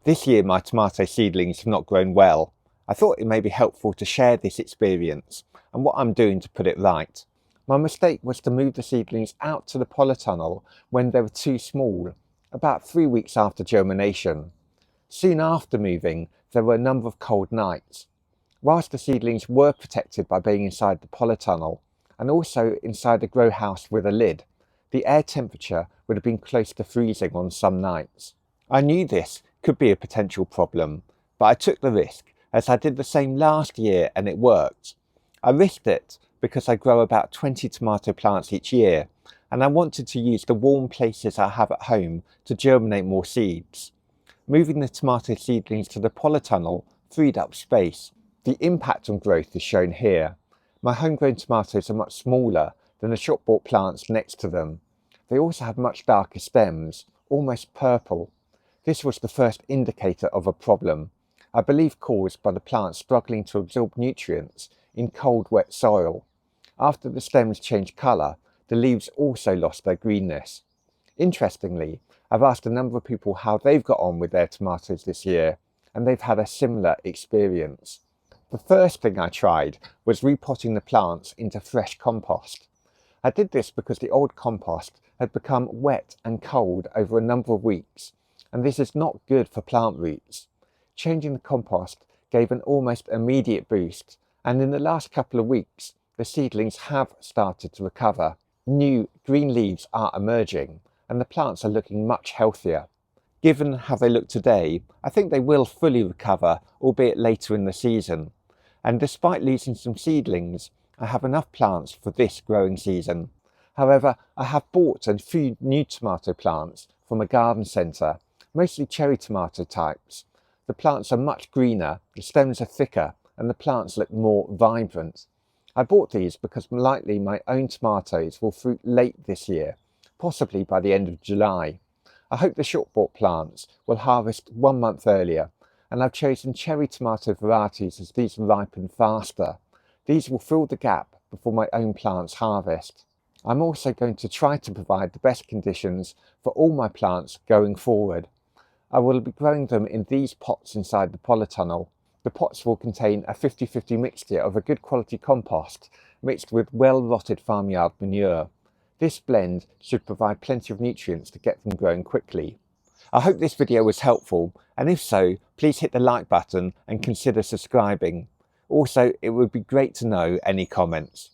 This year my tomato seedlings have not grown well. I thought it may be helpful to share this experience and what I'm doing to put it right. My mistake was to move the seedlings out to the polytunnel when they were too small, about 3 weeks after germination. Soon after moving, there were a number of cold nights. Whilst the seedlings were protected by being inside the polytunnel and also inside a grow house with a lid, the air temperature would have been close to freezing on some nights. I knew this could be a potential problem, but I took the risk as I did the same last year and it worked. I risked it because I grow about 20 tomato plants each year and I wanted to use the warm places I have at home to germinate more seeds. Moving the tomato seedlings to the polytunnel freed up space. The impact on growth is shown here. My homegrown tomatoes are much smaller than the shop-bought plants next to them. They also have much darker stems, almost purple. This was the first indicator of a problem, I believe caused by the plants struggling to absorb nutrients in cold, wet soil. After the stems changed colour, the leaves also lost their greenness. Interestingly, I've asked a number of people how they've got on with their tomatoes this year, and they've had a similar experience. The first thing I tried was repotting the plants into fresh compost. I did this because the old compost had become wet and cold over a number of weeks, and this is not good for plant roots. Changing the compost gave an almost immediate boost, and in the last couple of weeks, the seedlings have started to recover. New green leaves are emerging, and the plants are looking much healthier. Given how they look today, I think they will fully recover, albeit later in the season. And despite losing some seedlings, I have enough plants for this growing season. However, I have bought a few new tomato plants from a garden centre, mostly cherry tomato types. The plants are much greener, the stems are thicker, and the plants look more vibrant. I bought these because likely my own tomatoes will fruit late this year, possibly by the end of July. I hope the short-bought plants will harvest 1 month earlier, and I've chosen cherry tomato varieties as these ripen faster. These will fill the gap before my own plants harvest. I'm also going to try to provide the best conditions for all my plants going forward. I will be growing them in these pots inside the polytunnel. The pots will contain a 50-50 mixture of a good quality compost mixed with well-rotted farmyard manure. This blend should provide plenty of nutrients to get them growing quickly. I hope this video was helpful, and if so, please hit the like button and consider subscribing. Also, it would be great to know any comments.